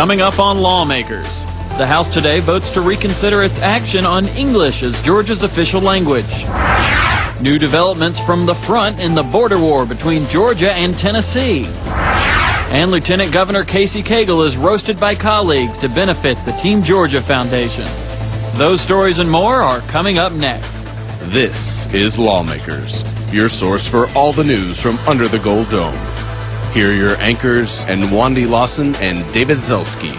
Coming up on Lawmakers, the House today votes to reconsider its action on English as Georgia's official language. New developments from the front in the border war between Georgia and Tennessee. And Lieutenant Governor Casey Cagle is roasted by colleagues to benefit the Team Georgia Foundation. Those stories and more are coming up next. This is Lawmakers, your source for all the news from under the Gold Dome. Here are your anchors, and Wandy Lawson and David Zelski.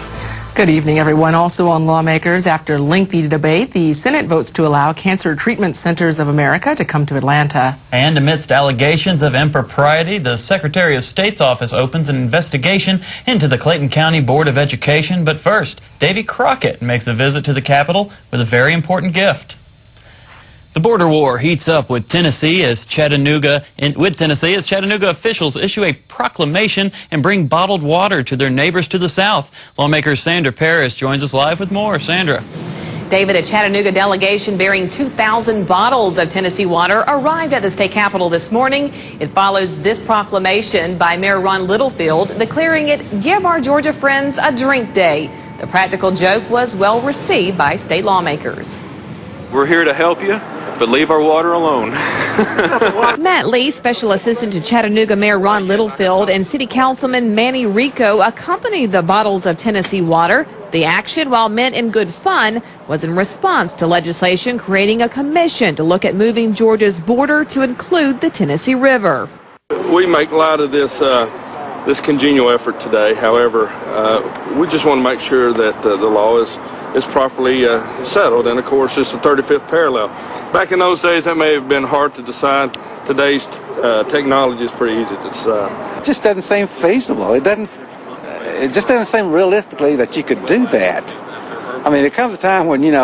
Good evening, everyone. Also on Lawmakers, after lengthy debate, the Senate votes to allow Cancer Treatment Centers of America to come to Atlanta. And amidst allegations of impropriety, the Secretary of State's office opens an investigation into the Clayton County Board of Education. But first, Davy Crockett makes a visit to the Capitol with a very important gift. The border war heats up with Tennessee as Chattanooga officials issue a proclamation and bring bottled water to their neighbors to the south. Lawmakers Sandra Parrish joins us live with more. Sandra. David, a Chattanooga delegation bearing 2,000 bottles of Tennessee water arrived at the state capitol this morning. It follows this proclamation by Mayor Ron Littlefield declaring it Give Our Georgia Friends a Drink Day. The practical joke was well received by state lawmakers. We're here to help you, but leave our water alone. Matt Lee, special assistant to Chattanooga Mayor Ron Littlefield, and City Councilman Manny Rico accompanied the bottles of Tennessee water. The action, while meant in good fun, was in response to legislation creating a commission to look at moving Georgia's border to include the Tennessee River. We make light of this congenial effort today. However, we just want to make sure that the law is properly settled, and of course it's the 35th parallel. Back in those days that may have been hard to decide. Today's technology is pretty easy to decide. It just doesn't seem feasible. It just doesn't seem realistically that you could do that. I mean, there comes a time when, and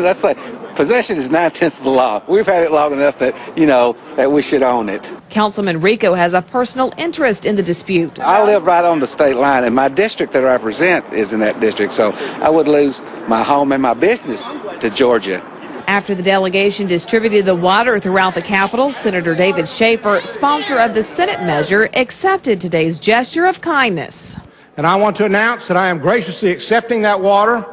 let's say possession is 9/10 of the law. We've had it long enough that, that we should own it. Councilman Rico has a personal interest in the dispute. I live right on the state line, and my district that I represent is in that district, so I would lose my home and my business to Georgia. After the delegation distributed the water throughout the Capitol, Senator David Schaefer, sponsor of the Senate measure, accepted today's gesture of kindness. And I want to announce that I am graciously accepting that water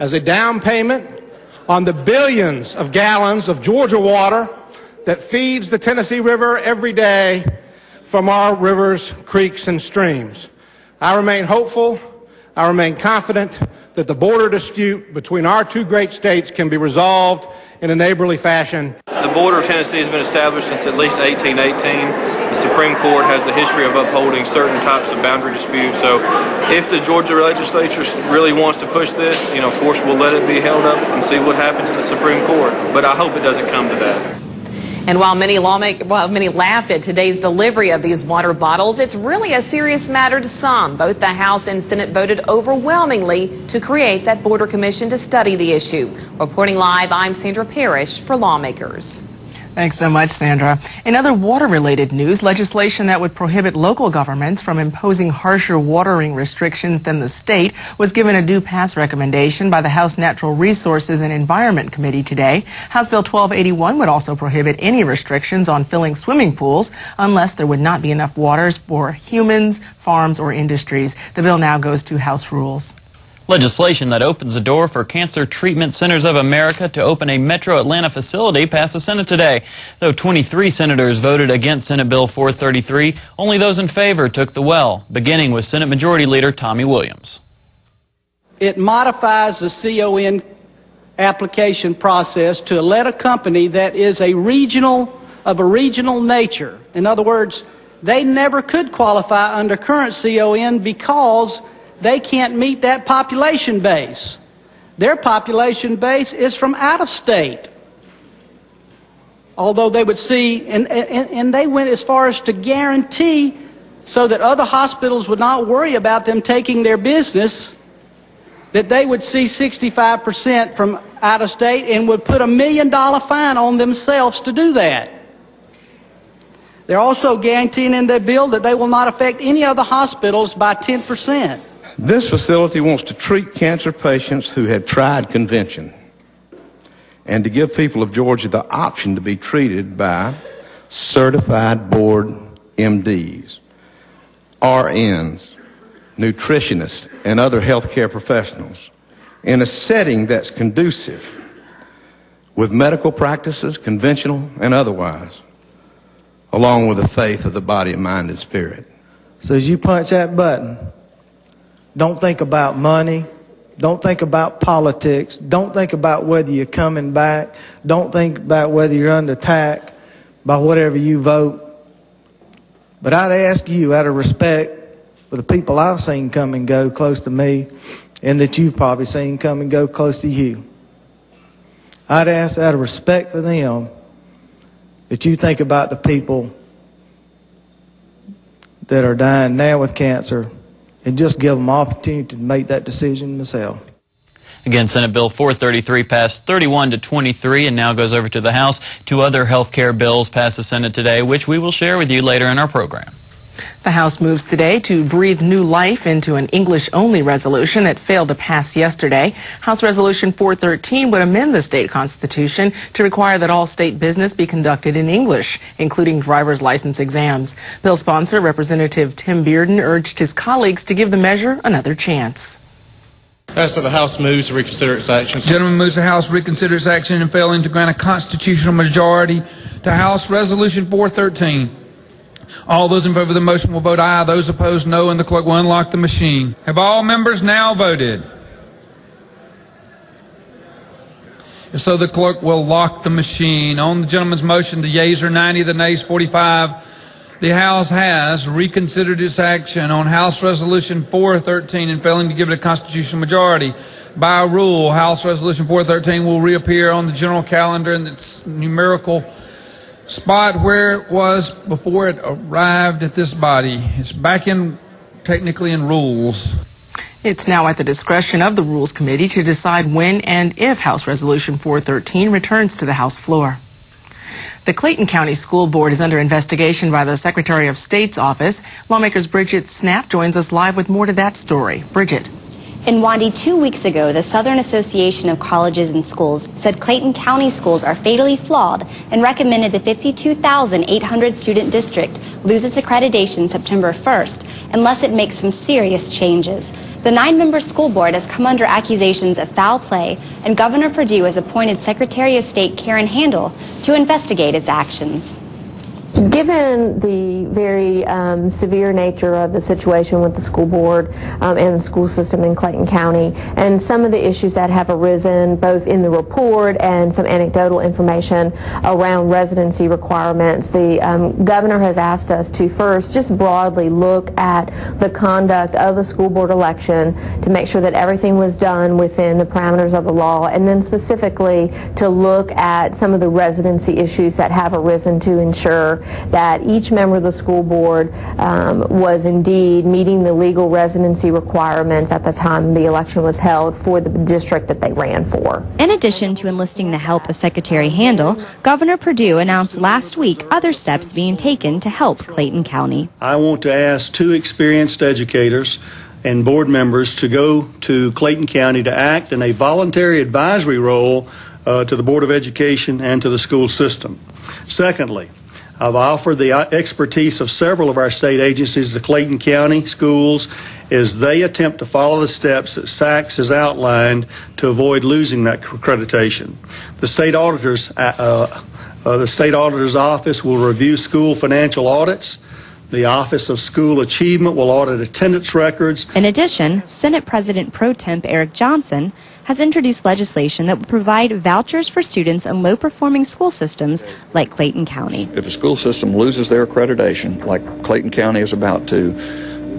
as a down payment on the billions of gallons of Georgia water that feeds the Tennessee River every day from our rivers, creeks, and streams. I remain hopeful, I remain confident that the border dispute between our two great states can be resolved in a neighborly fashion. The border of Tennessee has been established since at least 1818. The Supreme Court has the history of upholding certain types of boundary disputes. So if the Georgia legislature really wants to push this, of course we'll let it be held up and see what happens in the Supreme Court. But I hope it doesn't come to that. And while many laughed at today's delivery of these water bottles, it's really a serious matter to some. Both the House and Senate voted overwhelmingly to create that border commission to study the issue. Reporting live, I'm Sandra Parrish for Lawmakers. Thanks so much, Sandra. In other water-related news, legislation that would prohibit local governments from imposing harsher watering restrictions than the state was given a do-pass recommendation by the House Natural Resources and Environment Committee today. House Bill 1281 would also prohibit any restrictions on filling swimming pools unless there would not be enough waters for humans, farms, or industries. The bill now goes to House Rules. Legislation that opens the door for Cancer Treatment Centers of America to open a Metro Atlanta facility passed the Senate today. Though 23 senators voted against Senate Bill 433, only those in favor took the well, beginning with Senate Majority Leader Tommy Williams. It modifies the CON application process to let a company that is of a regional nature. In other words, they never could qualify under current CON because they can't meet that population base. Their population base is from out of state. Although they would see, and they went as far as to guarantee so that other hospitals would not worry about them taking their business, that they would see 65% from out of state and would put $1 million fine on themselves to do that. They're also guaranteeing in their bill that they will not affect any other hospitals by 10%. This facility wants to treat cancer patients who have tried convention and to give people of Georgia the option to be treated by certified board MDs, RNs, nutritionists, and other healthcare professionals in a setting that's conducive with medical practices, conventional and otherwise, along with the faith of the body, mind, and spirit. So as you punch that button, don't think about money, don't think about politics, don't think about whether you're coming back, don't think about whether you're under attack by whatever you vote. But I'd ask you, out of respect for the people I've seen come and go close to me, and that you've probably seen come and go close to you, I'd ask, out of respect for them, that you think about the people that are dying now with cancer and just give them opportunity to make that decision themselves. Again, Senate Bill 433 passed 31-23 and now goes over to the House. Two other health care bills passed the Senate today, which we will share with you later in our program. The House moves today to breathe new life into an English-only resolution that failed to pass yesterday. House Resolution 413 would amend the state constitution to require that all state business be conducted in English, including driver's license exams. Bill sponsor, Representative Tim Bearden, urged his colleagues to give the measure another chance. So the House moves to reconsider its action. Gentleman moves the House reconsider its action and failing to grant a constitutional majority to House Resolution 413. All those in favor of the motion will vote aye. Those opposed, no, and the clerk will unlock the machine. Have all members now voted? If so, the clerk will lock the machine. On the gentleman's motion, the yeas are 90, the nays 45. The House has reconsidered its action on House Resolution 413 and failing to give it a constitutional majority. By rule, House Resolution 413 will reappear on the general calendar in its numerical spot where it was before it arrived at this body. It's back in, technically, in rules. It's now at the discretion of the Rules Committee to decide when and if House Resolution 413 returns to the House floor. The Clayton County School Board is under investigation by the Secretary of State's office. Lawmakers Bridget Snap joins us live with more to that story. Bridget. In Wandy, 2 weeks ago, the Southern Association of Colleges and Schools said Clayton County schools are fatally flawed and recommended the 52,800 student district lose its accreditation September 1st unless it makes some serious changes. The 9-member school board has come under accusations of foul play, and Governor Perdue has appointed Secretary of State Karen Handel to investigate its actions. Given the very severe nature of the situation with the school board and the school system in Clayton County, and some of the issues that have arisen both in the report and some anecdotal information around residency requirements, the governor has asked us to first just broadly look at the conduct of the school board election to make sure that everything was done within the parameters of the law, and then specifically to look at some of the residency issues that have arisen to ensure that each member of the school board was indeed meeting the legal residency requirements at the time the election was held for the district that they ran for. In addition to enlisting the help of Secretary Handel, Governor Perdue announced last week other steps being taken to help Clayton County. I want to ask 2 experienced educators and board members to go to Clayton County to act in a voluntary advisory role to the Board of Education and to the school system. Secondly, I've offered the expertise of several of our state agencies to Clayton County schools as they attempt to follow the steps that SACS has outlined to avoid losing that accreditation. The state auditor's office will review school financial audits. The Office of School Achievement will audit attendance records. In addition, Senate President Pro Temp Eric Johnson has introduced legislation that would provide vouchers for students in low-performing school systems like Clayton County. If a school system loses their accreditation, like Clayton County is about to,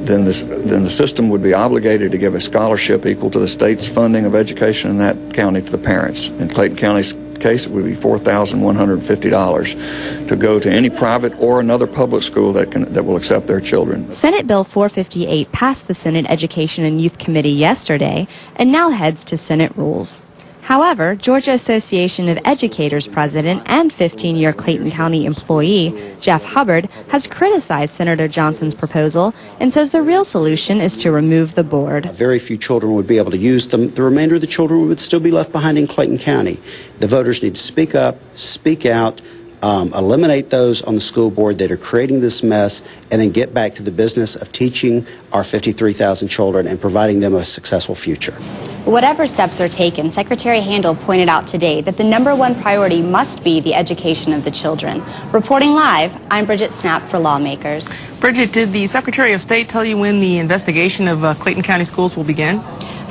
then the system would be obligated to give a scholarship equal to the state's funding of education in that county to the parents. In Clayton County's case, it would be $4,150 to go to any private or another public school that will accept their children. Senate Bill 458 passed the Senate Education and Youth Committee yesterday and now heads to Senate Rules. However, Georgia Association of Educators president and 15-year Clayton County employee Jeff Hubbard has criticized Senator Johnson's proposal and says the real solution is to remove the board. Very few children would be able to use them. The remainder of the children would still be left behind in Clayton County. The voters need to speak up, speak out, eliminate those on the school board that are creating this mess, and then get back to the business of teaching our 53,000 children and providing them a successful future. Whatever steps are taken, Secretary Handel pointed out today that the #1 priority must be the education of the children. Reporting live, I'm Bridget Snapp for Lawmakers. Bridget, did the Secretary of State tell you when the investigation of Clayton County schools will begin?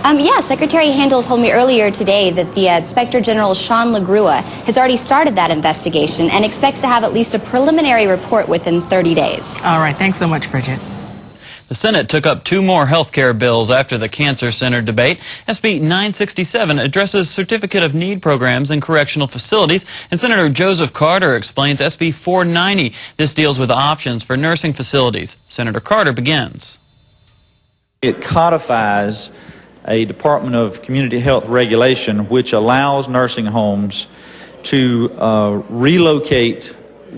Yeah, Secretary Handel told me earlier today that the Inspector General Sean LaGrua has already started that investigation and expects to have at least a preliminary report within 30 days. All right, thanks so much, Bridget. The Senate took up 2 more health care bills after the Cancer Center debate. SB 967 addresses Certificate of Need programs in correctional facilities, and Senator Joseph Carter explains SB 490. This deals with options for nursing facilities. Senator Carter begins. It codifies a Department of Community Health regulation which allows nursing homes to relocate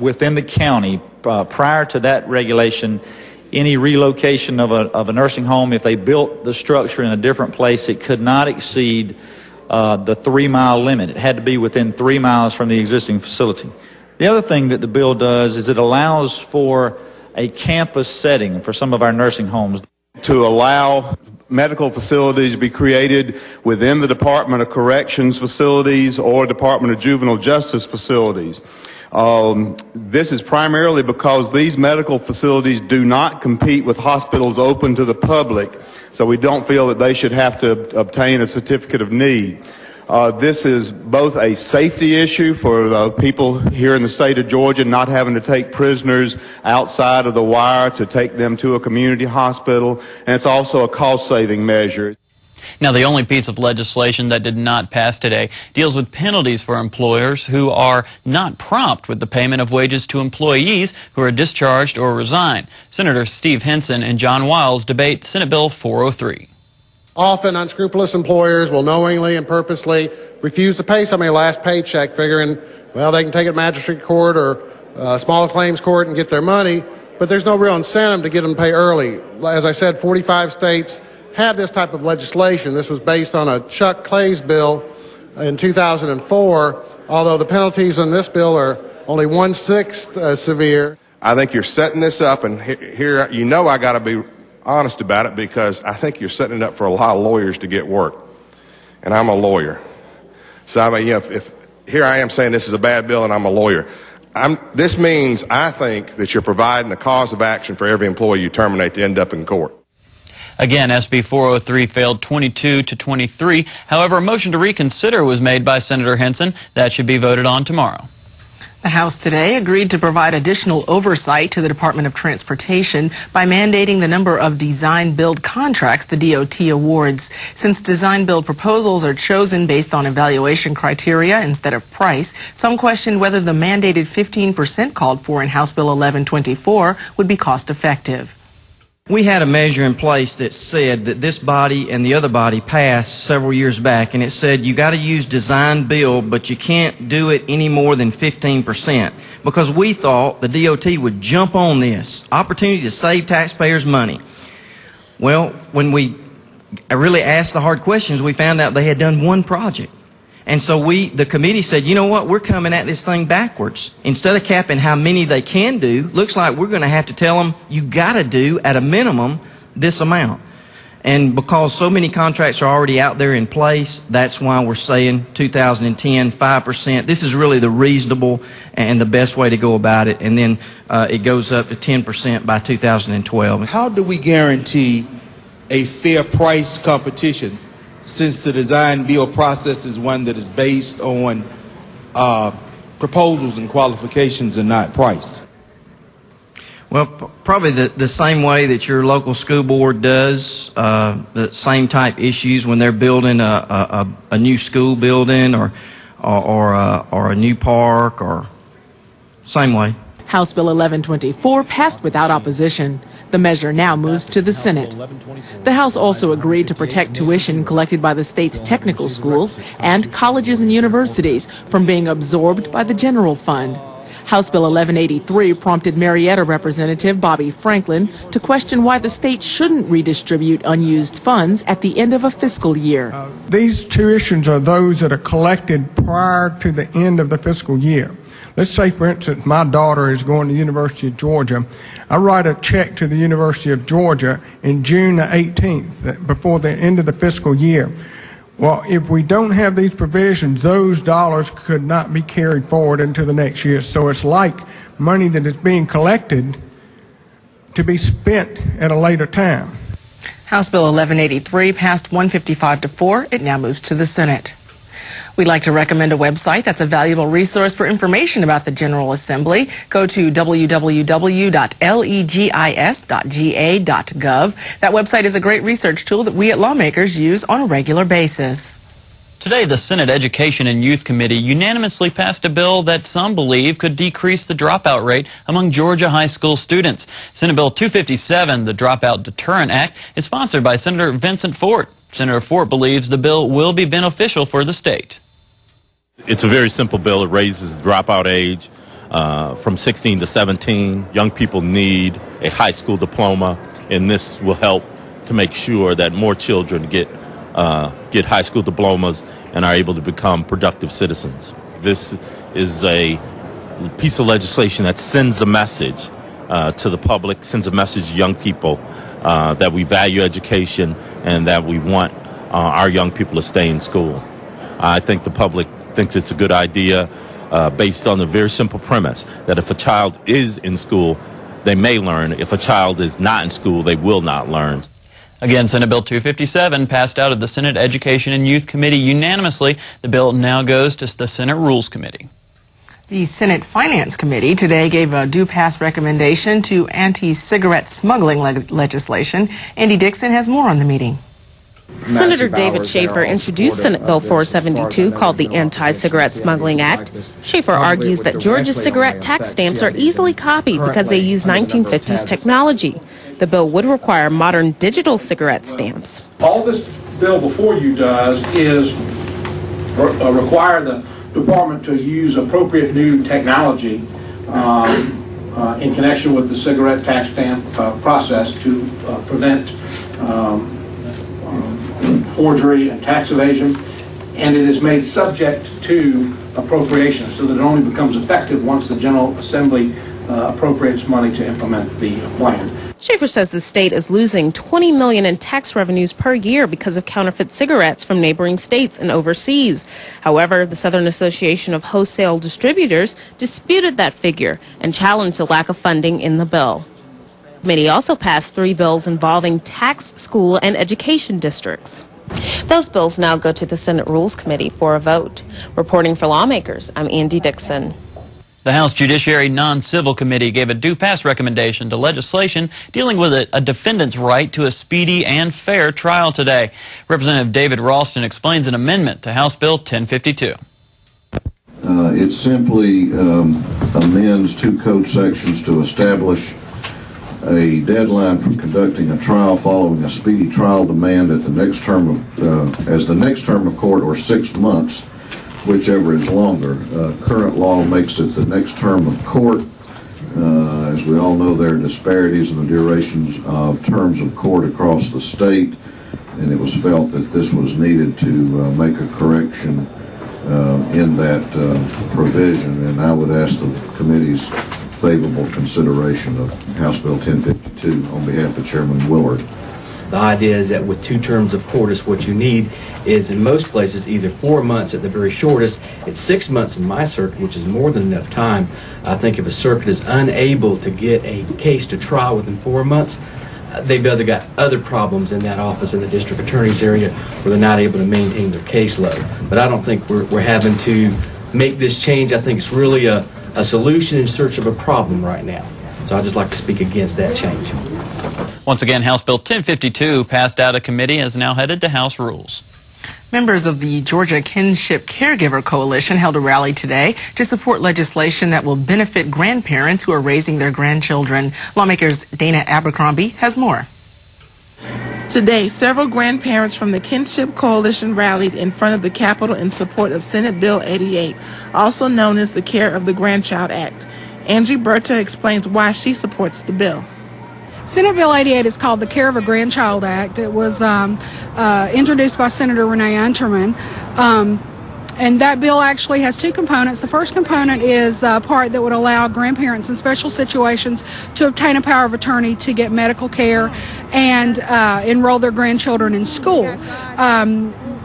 within the county. Prior to that regulation, any relocation of a nursing home, if they built the structure in a different place, it could not exceed the 3-mile limit. It had to be within 3 miles from the existing facility. The other thing that the bill does is it allows for a campus setting for some of our nursing homes. To allow medical facilities to be created within the Department of Corrections facilities or Department of Juvenile Justice facilities. This is primarily because these medical facilities do not compete with hospitals open to the public, so we don't feel that they should have to obtain a certificate of need. This is both a safety issue for people here in the state of Georgia, not having to take prisoners outside of the wire to take them to a community hospital, and it's also a cost-saving measure. Now, the only piece of legislation that did not pass today deals with penalties for employers who are not prompt with the payment of wages to employees who are discharged or resign. Senator Steve Henson and John Wiles debate Senate Bill 403. Often unscrupulous employers will knowingly and purposely refuse to pay somebody last paycheck, figuring, well, they can take it to magistrate court or small claims court and get their money, but there's no real incentive to get them to pay early. As I said, 45 states have this type of legislation. This was based on a Chuck Clay's bill in 2004, although the penalties in this bill are only 1/6 severe. I think you're setting this up, and here, you know, I got to be honest about it, because I think you're setting it up for a lot of lawyers to get work, and I'm a lawyer. So I mean, you know, if here I am saying this is a bad bill and I'm a lawyer, this means I think that you're providing a cause of action for every employee you terminate to end up in court. Again, SB 403 failed 22 to 23. However, a motion to reconsider was made by Senator Henson. That should be voted on tomorrow. The House today agreed to provide additional oversight to the Department of Transportation by mandating the number of design-build contracts the DOT awards. Since design-build proposals are chosen based on evaluation criteria instead of price, some questioned whether the mandated 15% called for in House Bill 1124 would be cost-effective. We had a measure in place that said that this body and the other body passed several years back, and it said you got to use design build, but you can't do it any more than 15%, because we thought the DOT would jump on this opportunity to save taxpayers money. Well, when we really asked the hard questions, we found out they had done one project. And so the committee said, you know what, we're coming at this thing backwards. Instead of capping how many they can do, looks like we're going to have to tell them you got to do at a minimum this amount. And because so many contracts are already out there in place, that's why we're saying 2010, 5%. This is really the reasonable and the best way to go about it. And then it goes up to 10% by 2012. How do we guarantee a fair price competition, since the design build process is one that is based on proposals and qualifications and not price? Well, probably the same way that your local school board does, the same type issues when they're building a new school building or a new park, or same way. House Bill 1124 passed without opposition. The measure now moves to the Senate. The House also agreed to protect tuition collected by the state's technical schools and colleges and universities from being absorbed by the general fund. House Bill 1183 prompted Marietta Representative Bobby Franklin to question why the state shouldn't redistribute unused funds at the end of a fiscal year. These tuitions are those that are collected prior to the end of the fiscal year. let's say, for instance, my daughter is going to the University of Georgia. I write a check to the University of Georgia in June the 18th, before the end of the fiscal year. Well, if we don't have these provisions, those dollars could not be carried forward into the next year. So it's like money that is being collected to be spent at a later time. House Bill 1183 passed 155 to 4. It now moves to the Senate. We'd like to recommend a website that's a valuable resource for information about the General Assembly. Go to www.legis.ga.gov. That website is a great research tool that we at Lawmakers use on a regular basis. Today, the Senate Education and Youth Committee unanimously passed a bill that some believe could decrease the dropout rate among Georgia high school students. Senate Bill 257, the Dropout Deterrent Act, is sponsored by Senator Vincent Fort. Senator Fort believes the bill will be beneficial for the state. It's a very simple bill. It raises the dropout age from 16 to 17. Young people need a high school diploma, and this will help to make sure that more children get high school diplomas and are able to become productive citizens. This is a piece of legislation that sends a message to the public, sends a message to young people that we value education and that we want our young people to stay in school. I think the public thinks it's a good idea based on the very simple premise that if a child is in school, they may learn. If a child is not in school, they will not learn. Again, Senate Bill 257 passed out of the Senate Education and Youth Committee unanimously. The bill now goes to the Senate Rules Committee. The Senate Finance Committee today gave a do-pass recommendation to anti-cigarette smuggling legislation. Andy Dixon has more on the meeting. Senator David Schaefer introduced Senate Bill 472, called the Anti-Cigarette Smuggling Act. Schaefer argues that Georgia's cigarette tax stamps are easily copied because they use 1950s technology. The bill would require modern digital cigarette stamps. All this bill before you does is require the department to use appropriate new technology in connection with the cigarette tax stamp process to prevent forgery and tax evasion, and it is made subject to appropriation so that it only becomes effective once the General Assembly appropriates money to implement the plan. Schaefer says the state is losing $20 million in tax revenues per year because of counterfeit cigarettes from neighboring states and overseas. However, the Southern Association of Wholesale Distributors disputed that figure and challenged the lack of funding in the bill. The committee also passed 3 bills involving tax, school, and education districts. Those bills now go to the Senate Rules Committee for a vote. Reporting for Lawmakers, I'm Andy Dixon. The House Judiciary Non-Civil Committee gave a do-pass recommendation to legislation dealing with a defendant's right to a speedy and fair trial today. Representative David Ralston explains an amendment to House Bill 1052. It simply amends 2 code sections to establish a deadline for conducting a trial following a speedy trial demand at the next term of court, or 6 months, whichever is longer. Current law makes it the next term of court. As we all know, there are disparities in the durations of terms of court across the state, and it was felt that this was needed to make a correction in that provision, and I would ask the committee's favorable consideration of House Bill 1052 on behalf of Chairman Willard. The idea is that with 2 terms of court, what you need is, in most places, either 4 months at the very shortest. It's 6 months in my circuit, which is more than enough time. I think if a circuit is unable to get a case to trial within 4 months, they've got other problems in that office in the district attorney's area where they're not able to maintain their caseload. But I don't think we're having to make this change. I think it's really a solution in search of a problem right now. So I'd just like to speak against that change. Once again, House Bill 1052 passed out of committee and is now headed to House Rules. Members of the Georgia Kinship Caregiver Coalition held a rally today to support legislation that will benefit grandparents who are raising their grandchildren. Lawmakers Dana Abercrombie has more. Today, several grandparents from the Kinship Coalition rallied in front of the Capitol in support of Senate Bill 88, also known as the Care of the Grandchild Act. Angie Berta explains why she supports the bill. Senate Bill 88 is called the Care of a Grandchild Act. It was introduced by Senator Renee Unterman. And that bill actually has two components. The first component is a part that would allow grandparents in special situations to obtain a power of attorney to get medical care and enroll their grandchildren in school.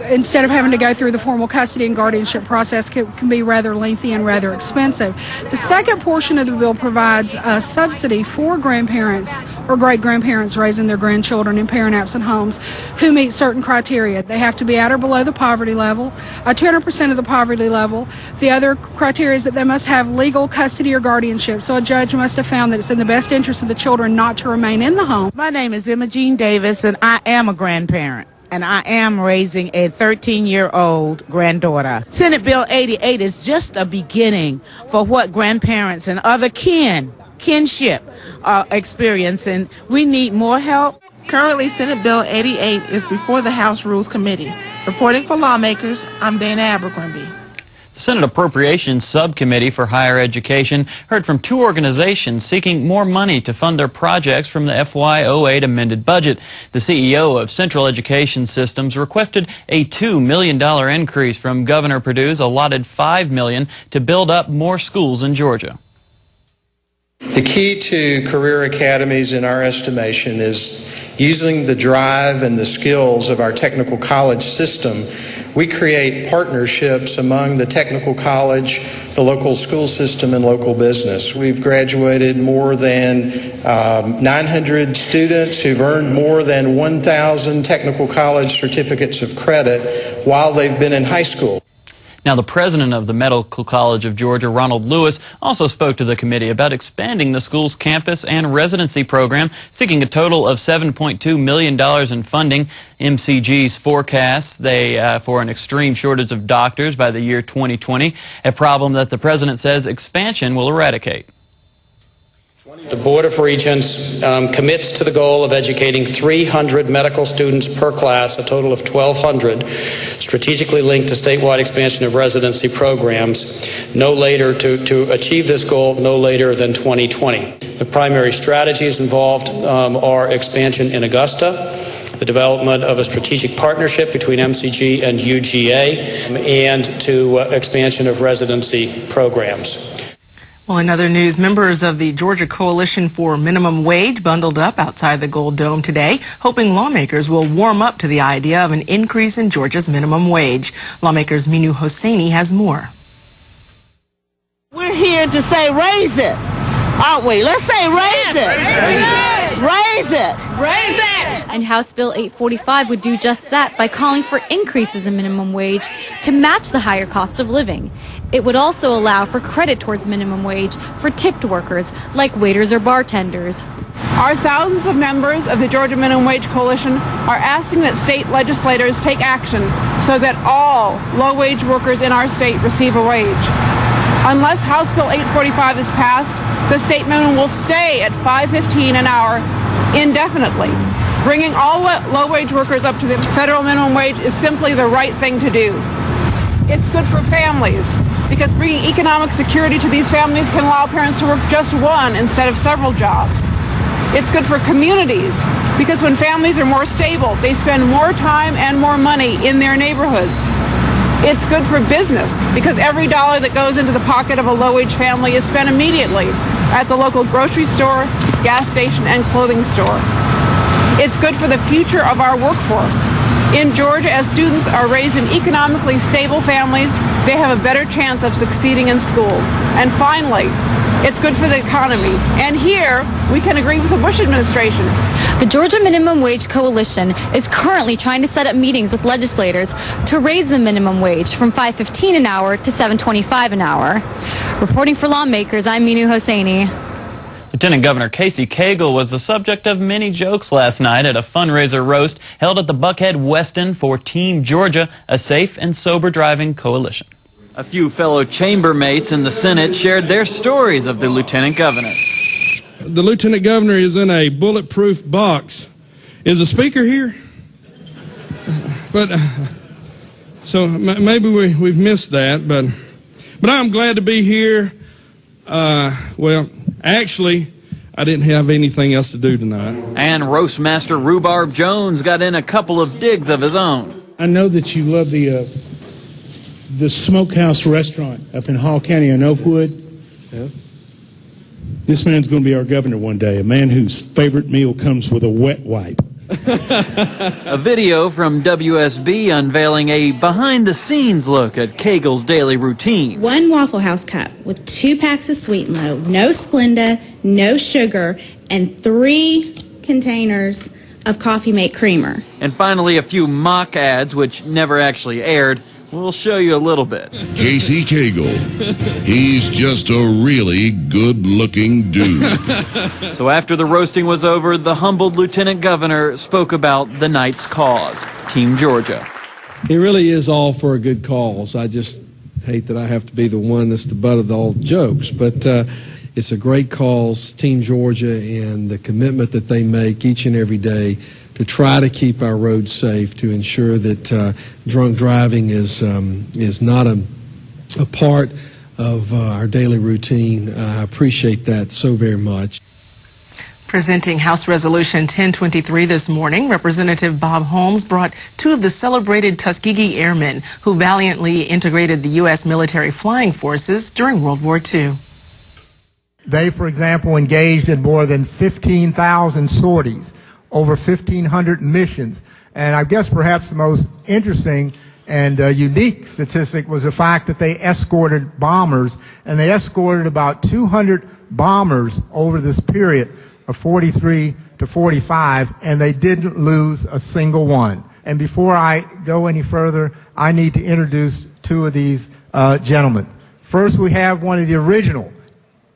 Instead of having to go through the formal custody and guardianship process, can be rather lengthy and rather expensive. The second portion of the bill provides a subsidy for grandparents or great-grandparents raising their grandchildren in parent-absent homes who meet certain criteria. They have to be at or below the poverty level, 200% of the poverty level. The other criteria is that they must have legal custody or guardianship, so a judge must have found that it's in the best interest of the children not to remain in the home. My name is Emma Jean Davis, and I am a grandparent. And I am raising a 13-year-old granddaughter. Senate Bill 88 is just a beginning for what grandparents and other kinship are experiencing. We need more help. Currently, Senate Bill 88 is before the House Rules Committee. Reporting for Lawmakers, I'm Dana Abercrombie. The Senate Appropriations Subcommittee for Higher Education heard from two organizations seeking more money to fund their projects from the FY08 amended budget. The CEO of Central Education Systems requested a $2 million increase from Governor Perdue's allotted $5 million to build up more schools in Georgia. The key to career academies, in our estimation, is using the drive and the skills of our technical college system. We create partnerships among the technical college, the local school system, and local business. We've graduated more than 900 students who've earned more than 1,000 technical college certificates of credit while they've been in high school. Now, the president of the Medical College of Georgia, Ronald Lewis, also spoke to the committee about expanding the school's campus and residency program, seeking a total of $7.2 million in funding. MCG's forecasts for an extreme shortage of doctors by the year 2020, a problem that the president says expansion will eradicate. The Board of Regents commits to the goal of educating 300 medical students per class, a total of 1,200, strategically linked to statewide expansion of residency programs, no later to achieve this goal no later than 2020. The primary strategies involved are expansion in Augusta, the development of a strategic partnership between MCG and UGA, and to expansion of residency programs. Well, in other news, members of the Georgia Coalition for Minimum Wage bundled up outside the Gold Dome today, hoping lawmakers will warm up to the idea of an increase in Georgia's minimum wage. Lawmakers Minu Hosseini has more. We're here to say raise it, aren't we? Let's say raise it. Raise it. Raise it. And House Bill 845 would do just that by calling for increases in minimum wage to match the higher cost of living. It would also allow for credit towards minimum wage for tipped workers like waiters or bartenders. Our thousands of members of the Georgia Minimum Wage Coalition are asking that state legislators take action so that all low-wage workers in our state receive a wage. Unless House Bill 845 is passed, the state minimum will stay at $5.15 an hour indefinitely. Bringing all low-wage workers up to the federal minimum wage is simply the right thing to do. It's good for families, because bringing economic security to these families can allow parents to work just one instead of several jobs. It's good for communities, because when families are more stable, they spend more time and more money in their neighborhoods. It's good for business, because every dollar that goes into the pocket of a low-wage family is spent immediately at the local grocery store, gas station, and clothing store. It's good for the future of our workforce. In Georgia, as students are raised in economically stable families, they have a better chance of succeeding in school. And finally, it's good for the economy. And here, we can agree with the Bush administration. The Georgia Minimum Wage Coalition is currently trying to set up meetings with legislators to raise the minimum wage from $5.15 an hour to $7.25 an hour. Reporting for Lawmakers, I'm Minu Hosseini. Lieutenant Governor Casey Cagle was the subject of many jokes last night at a fundraiser roast held at the Buckhead Westin for Team Georgia, a safe and sober driving coalition. A few fellow chambermates in the Senate shared their stories of the Lieutenant Governor. The Lieutenant Governor is in a bulletproof box. Is the Speaker here? But so maybe we've missed that, but I'm glad to be here. Well, actually, I didn't have anything else to do tonight. And Roastmaster Rhubarb Jones got in a couple of digs of his own. I know that you love the the Smokehouse Restaurant up in Hall County in Oakwood. Yeah. This man's going to be our governor one day, a man whose favorite meal comes with a wet wipe. A video from WSB unveiling a behind-the-scenes look at Kegel's daily routine. 1 Waffle House cup with 2 packs of Sweet and Low, no Splenda, no sugar, and 3 containers of Coffee Mate creamer. And finally, a few mock ads, which never actually aired. We'll show you a little bit. Casey Kegel. He's just a really good-looking dude. So after the roasting was over, the humbled lieutenant governor spoke about the night's cause, Team Georgia. It really is all for a good cause. I just hate that I have to be the one that's the butt of all the jokes, but it's a great cause, Team Georgia, and the commitment that they make each and every day to try to keep our roads safe, to ensure that drunk driving is not a part of our daily routine. I appreciate that so very much. Presenting House Resolution 1023 this morning, Representative Bob Holmes brought 2 of the celebrated Tuskegee Airmen who valiantly integrated the U.S. military flying forces during World War II. They, for example, engaged in more than 15,000 sorties, over 1,500 missions. And I guess perhaps the most interesting and unique statistic was the fact that they escorted bombers, and they escorted about 200 bombers over this period of 43 to 45, and they didn't lose a single one. And before I go any further, I need to introduce 2 of these gentlemen. First, we have one of the original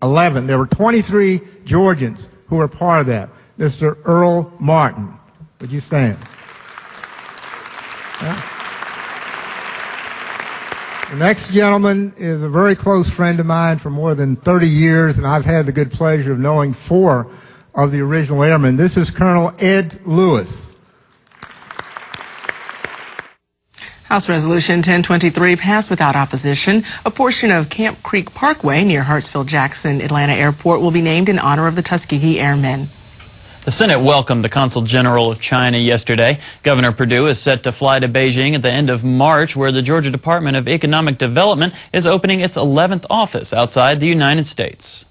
11. There were 23 Georgians who were part of that. Mr. Earl Martin. Would you stand? Yeah. The next gentleman is a very close friend of mine for more than 30 years, and I've had the good pleasure of knowing 4 of the original airmen. This is Colonel Ed Lewis. House Resolution 1023 passed without opposition. A portion of Camp Creek Parkway near Hartsfield-Jackson Atlanta Airport will be named in honor of the Tuskegee Airmen. The Senate welcomed the Consul General of China yesterday. Governor Perdue is set to fly to Beijing at the end of March, where the Georgia Department of Economic Development is opening its 11th office outside the United States.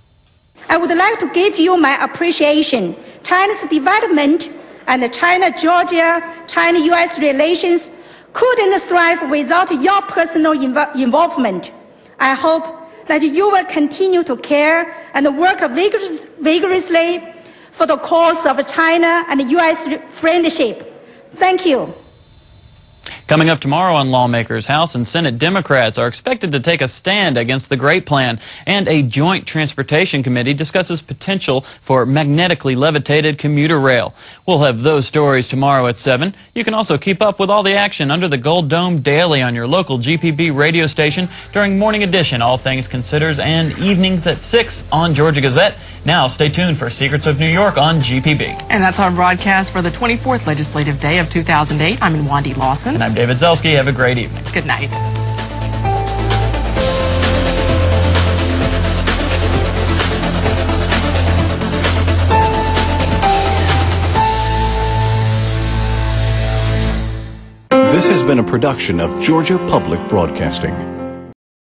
I would like to give you my appreciation. China's development and the China-Georgia, China-U.S. relations couldn't thrive without your personal involvement. I hope that you will continue to care and work vigorously for the cause of China and U.S. friendship. Thank you. Coming up tomorrow on Lawmakers, House and Senate Democrats are expected to take a stand against the Great Plan, and a joint transportation committee discusses potential for magnetically levitated commuter rail. We'll have those stories tomorrow at 7. You can also keep up with all the action under the Gold Dome daily on your local GPB radio station during Morning Edition, All Things Considered, and evenings at 6 on Georgia Gazette. Now stay tuned for Secrets of New York on GPB. And that's our broadcast for the 24th legislative day of 2008. I'm Wandy Lawson. And I'm David Zelski. Have a great evening. Good night. This has been a production of Georgia Public Broadcasting.